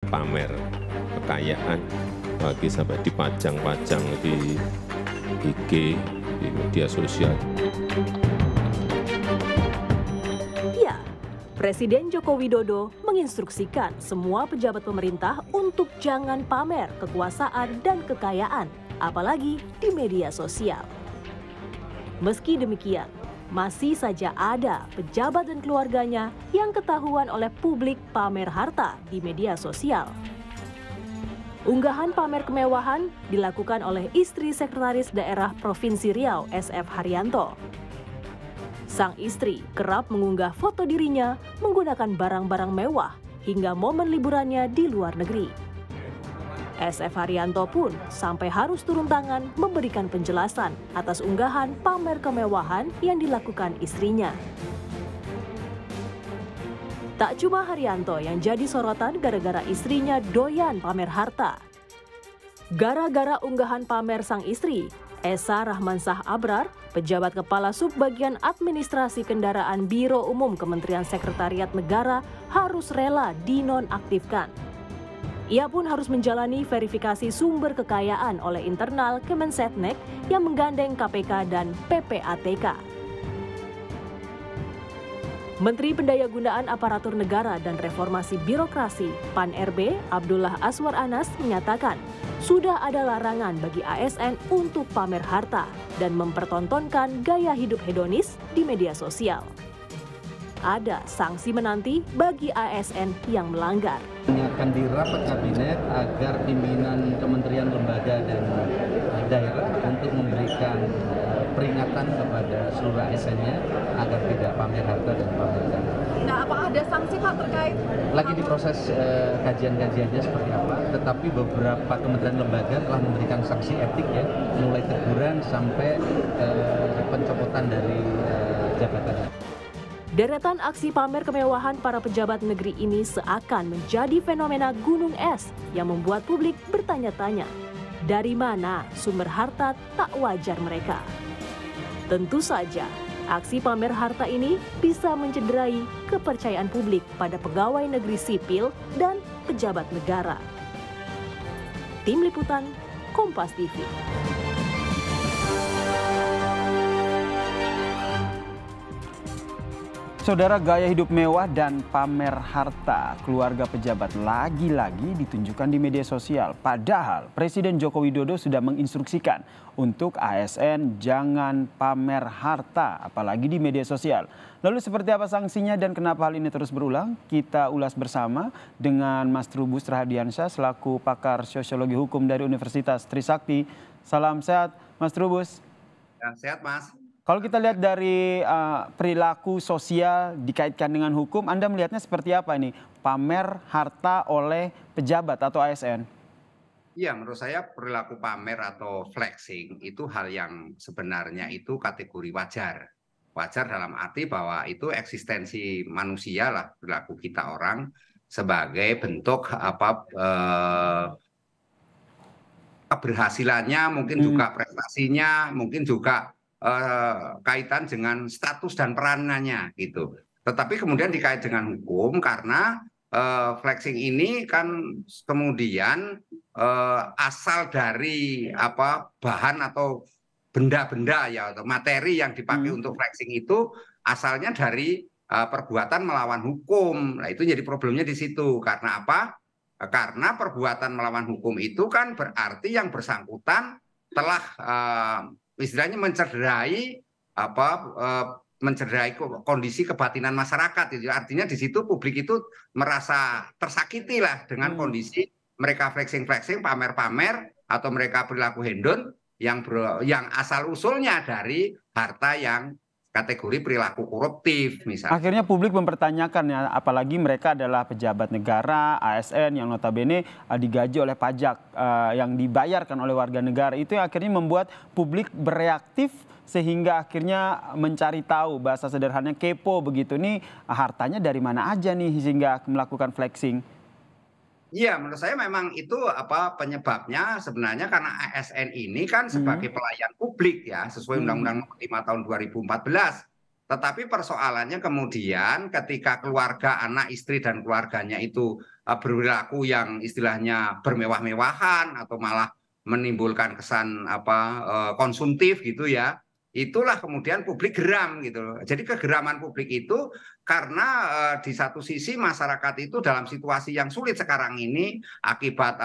pamer kekayaan, apalagi sampai dipajang-pajang di IG, di media sosial. Ya, Presiden Joko Widodo menginstruksikan semua pejabat pemerintah untuk jangan pamer kekuasaan dan kekayaan, apalagi di media sosial. Meski demikian, masih saja ada pejabat dan keluarganya yang ketahuan oleh publik pamer harta di media sosial. Unggahan pamer kemewahan dilakukan oleh istri Sekretaris Daerah Provinsi Riau, SF Haryanto. Sang istri kerap mengunggah foto dirinya menggunakan barang-barang mewah hingga momen liburannya di luar negeri. SF Haryanto pun sampai harus turun tangan memberikan penjelasan atas unggahan pamer kemewahan yang dilakukan istrinya. Tak cuma Haryanto yang jadi sorotan gara-gara istrinya doyan pamer harta. Gara-gara unggahan pamer sang istri, Esa Rahmansah Abrar, pejabat kepala Subbagian Administrasi Kendaraan Biro Umum Kementerian Sekretariat Negara, harus rela dinonaktifkan. Ia pun harus menjalani verifikasi sumber kekayaan oleh internal Kemensetnek yang menggandeng KPK dan PPATK. Menteri Pendayagunaan Aparatur Negara dan Reformasi Birokrasi (PAN-RB) Abdullah Aswar Anas menyatakan sudah ada larangan bagi ASN untuk pamer harta dan mempertontonkan gaya hidup hedonis di media sosial. Ada sanksi menanti bagi ASN yang melanggar. Ini akan di rapat kabinet agar pimpinan kementerian, lembaga, dan daerah untuk memberikan peringatan kepada seluruh ASN-nya agar tidak pamer harta dan pamer dana. Nah, apa ada sanksi Pak terkait? Lagi diproses kajian-kajiannya seperti apa, tetapi beberapa kementerian lembaga telah memberikan sanksi etik ya, mulai teguran sampai pencopotan dari jabatannya. Deretan aksi pamer kemewahan para pejabat negeri ini seakan menjadi fenomena gunung es yang membuat publik bertanya-tanya, dari mana sumber harta tak wajar mereka? Tentu saja, aksi pamer harta ini bisa mencederai kepercayaan publik pada pegawai negeri sipil dan pejabat negara. Tim Liputan, Kompas TV. Saudara, gaya hidup mewah dan pamer harta keluarga pejabat lagi-lagi ditunjukkan di media sosial. Padahal Presiden Joko Widodo sudah menginstruksikan untuk ASN jangan pamer harta, apalagi di media sosial. Lalu seperti apa sanksinya dan kenapa hal ini terus berulang? Kita ulas bersama dengan Mas Trubus Rahadiansyah selaku pakar sosiologi hukum dari Universitas Trisakti. Salam sehat, Mas Trubus. Ya, sehat, Mas. Kalau kita lihat dari perilaku sosial dikaitkan dengan hukum, Anda melihatnya seperti apa ini? Pamer harta oleh pejabat atau ASN? Iya, menurut saya perilaku pamer atau flexing itu hal yang sebenarnya itu kategori wajar. Wajar dalam arti bahwa itu eksistensi manusia lah, perilaku kita orang sebagai bentuk keberhasilannya, mungkin juga prestasinya, mungkin juga kaitan dengan status dan peranannya gitu. Tetapi kemudian dikait dengan hukum karena flexing ini kan kemudian asal dari bahan atau benda-benda ya atau materi yang dipakai untuk flexing itu asalnya dari perbuatan melawan hukum. Nah, itu jadi problemnya di situ. Karena apa? Karena perbuatan melawan hukum itu kan berarti yang bersangkutan telah istilahnya mencederai kondisi kebatinan masyarakat. Itu artinya di situ publik itu merasa tersakiti lah dengan kondisi mereka flexing pamer-pamer atau mereka perilaku hedon yang asal usulnya dari harta yang kategori perilaku koruptif misalnya. Akhirnya publik mempertanyakan ya, apalagi mereka adalah pejabat negara, ASN yang notabene digaji oleh pajak yang dibayarkan oleh warga negara. Itu yang akhirnya membuat publik bereaktif sehingga akhirnya mencari tahu, bahasa sederhananya kepo begitu. Nih hartanya dari mana aja nih sehingga melakukan flexing. Iya, menurut saya memang itu penyebabnya sebenarnya karena ASN ini kan sebagai pelayan publik ya sesuai Undang-Undang Nomor 5 Tahun 2014 Tetapi persoalannya kemudian ketika keluarga, anak, istri, dan keluarganya itu berperilaku yang istilahnya bermewah-mewahan atau malah menimbulkan kesan konsumtif gitu ya, itulah kemudian publik geram gitu loh. Jadi kegeraman publik itu karena di satu sisi masyarakat itu dalam situasi yang sulit sekarang ini akibat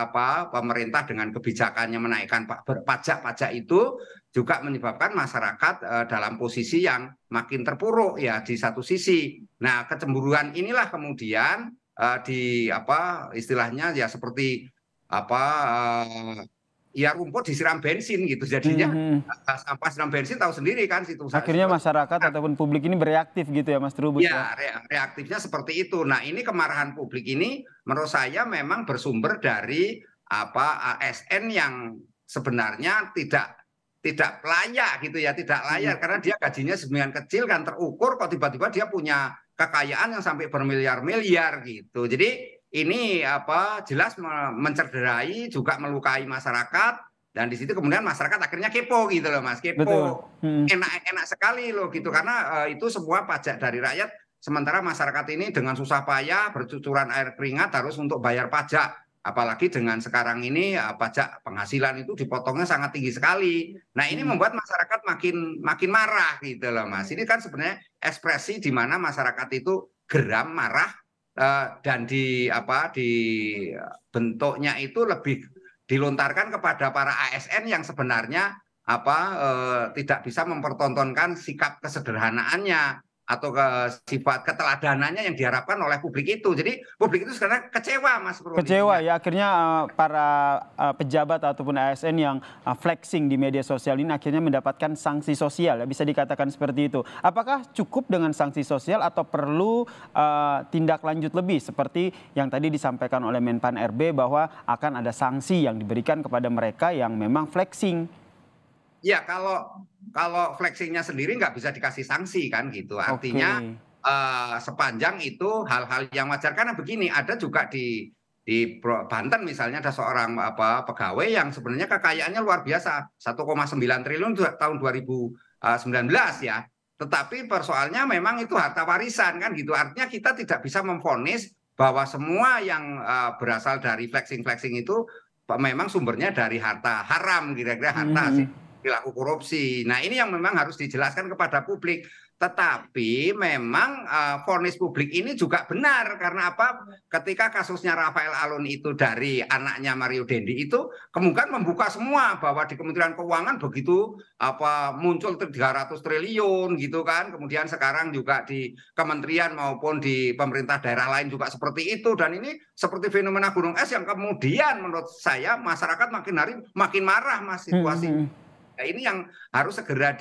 pemerintah dengan kebijakannya menaikkan pajak itu juga menyebabkan masyarakat dalam posisi yang makin terpuruk ya di satu sisi. Nah, kecemburuan inilah kemudian istilahnya ya seperti ya rumput disiram bensin gitu. Jadinya sampah siram bensin tahu sendiri kan situ. Akhirnya masyarakat ataupun publik ini bereaktif gitu ya Mas Trubus ya? Reaktifnya seperti itu. Nah, ini kemarahan publik ini menurut saya memang bersumber dari ASN yang sebenarnya tidak layak gitu ya, tidak layak karena dia gajinya sebenarnya kecil kan terukur, kok tiba-tiba dia punya kekayaan yang sampai bermiliar-miliar gitu. Jadi ini jelas mencederai juga melukai masyarakat, dan di situ kemudian masyarakat akhirnya kepo gitu loh Mas, kepo. Enak sekali loh gitu karena itu semua pajak dari rakyat, sementara masyarakat ini dengan susah payah bercucuran air keringat harus untuk bayar pajak, apalagi dengan sekarang ini pajak penghasilan itu dipotongnya sangat tinggi sekali. Nah, ini membuat masyarakat makin marah gitu loh Mas. Ini kan sebenarnya ekspresi di mana masyarakat itu geram, marah, dan di bentuknya itu lebih dilontarkan kepada para ASN yang sebenarnya tidak bisa mempertontonkan sikap kesederhanaannya atau sifat keteladanannya yang diharapkan oleh publik itu. Jadi publik itu sekarang kecewa Mas. Kecewa ya, akhirnya para pejabat ataupun ASN yang flexing di media sosial ini akhirnya mendapatkan sanksi sosial ya, bisa dikatakan seperti itu. Apakah cukup dengan sanksi sosial atau perlu tindak lanjut lebih seperti yang tadi disampaikan oleh Menpan RB bahwa akan ada sanksi yang diberikan kepada mereka yang memang flexing? Ya, kalau flexingnya sendiri nggak bisa dikasih sanksi kan gitu. Artinya sepanjang itu hal-hal yang wajar. Karena begini, ada juga di Banten misalnya ada seorang pegawai yang sebenarnya kekayaannya luar biasa, 1,9 triliun tahun 2019 ya. Tetapi persoalnya memang itu harta warisan kan gitu. Artinya kita tidak bisa memvonis bahwa semua yang berasal dari flexing itu memang sumbernya dari harta haram, kira-kira harta perilaku korupsi. Nah, ini yang memang harus dijelaskan kepada publik. Tetapi memang vonis publik ini juga benar karena ketika kasusnya Rafael Alun itu dari anaknya Mario Dendi itu kemungkinan membuka semua bahwa di Kementerian Keuangan begitu muncul 300 triliun gitu kan. Kemudian sekarang juga di kementerian maupun di pemerintah daerah lain juga seperti itu, dan ini seperti fenomena gunung es yang kemudian menurut saya masyarakat makin hari makin marah Mas situasi. Nah, ini yang harus segera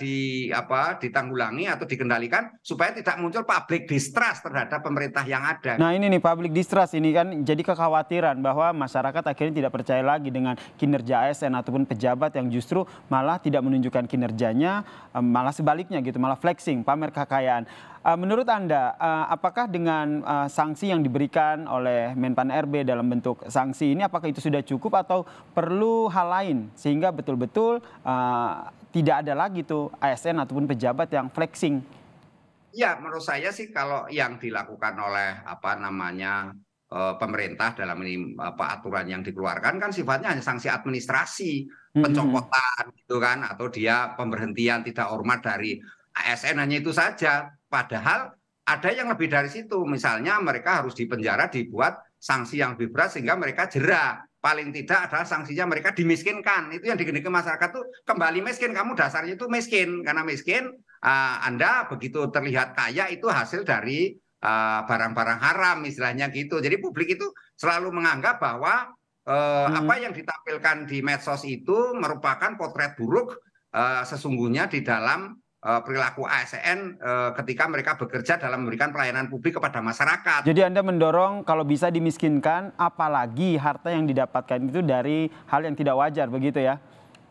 ditanggulangi atau dikendalikan supaya tidak muncul public distrust terhadap pemerintah yang ada. Nah, ini nih public distrust ini kan jadi kekhawatiran bahwa masyarakat akhirnya tidak percaya lagi dengan kinerja ASN ataupun pejabat yang justru malah tidak menunjukkan kinerjanya, malah sebaliknya gitu, malah flexing, pamer kekayaan. Menurut Anda, apakah dengan sanksi yang diberikan oleh Menpan RB dalam bentuk sanksi ini, apakah itu sudah cukup atau perlu hal lain sehingga betul-betul tidak ada lagi tuh ASN ataupun pejabat yang flexing? Ya, menurut saya sih kalau yang dilakukan oleh pemerintah dalam ini aturan yang dikeluarkan kan sifatnya hanya sanksi administrasi, pencopotan gitu kan, atau dia pemberhentian tidak hormat dari ASN, hanya itu saja. Padahal ada yang lebih dari situ. Misalnya mereka harus dipenjara, dibuat sanksi yang lebih berat sehingga mereka jera. Paling tidak adalah sanksinya mereka dimiskinkan. Itu yang digendaki masyarakat tuh kembali miskin. Kamu dasarnya itu miskin. Karena miskin, Anda begitu terlihat kaya itu hasil dari barang-barang haram istilahnya gitu. Jadi publik itu selalu menganggap bahwa apa yang ditampilkan di medsos itu merupakan potret buruk sesungguhnya di dalam perilaku ASN ketika mereka bekerja dalam memberikan pelayanan publik kepada masyarakat. Jadi Anda mendorong kalau bisa dimiskinkan, apalagi harta yang didapatkan itu dari hal yang tidak wajar, begitu ya?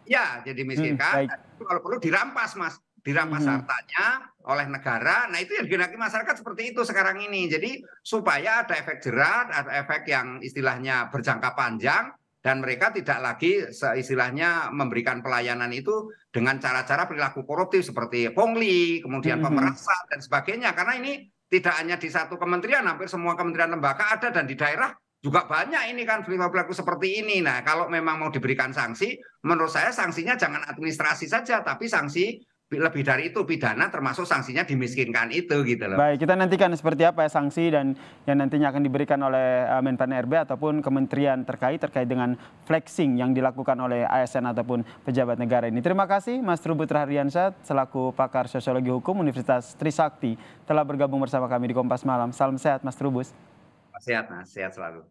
Ya, jadi miskinkan. Kalau perlu dirampas, Mas. Dirampas hartanya oleh negara. Nah, itu yang digendaki masyarakat seperti itu sekarang ini. Jadi supaya ada efek jerat, ada efek yang istilahnya berjangka panjang, dan mereka tidak lagi istilahnya memberikan pelayanan itu dengan cara-cara perilaku koruptif seperti pungli, kemudian pemerasan dan sebagainya. Karena ini tidak hanya di satu kementerian, hampir semua kementerian lembaga ada, dan di daerah juga banyak ini kan perilaku seperti ini. Nah, kalau memang mau diberikan sanksi, menurut saya sanksinya jangan administrasi saja, tapi sanksi lebih dari itu, pidana, termasuk sanksinya dimiskinkan itu gitu loh. Baik, kita nantikan seperti apa ya sanksi dan yang nantinya akan diberikan oleh Menpan RB ataupun kementerian terkait dengan flexing yang dilakukan oleh ASN ataupun pejabat negara ini. Terima kasih Mas Trubus Rahardiansyah selaku pakar sosiologi hukum Universitas Trisakti telah bergabung bersama kami di Kompas Malam. Salam sehat Mas Trubus. Sehat Mas, sehat selalu.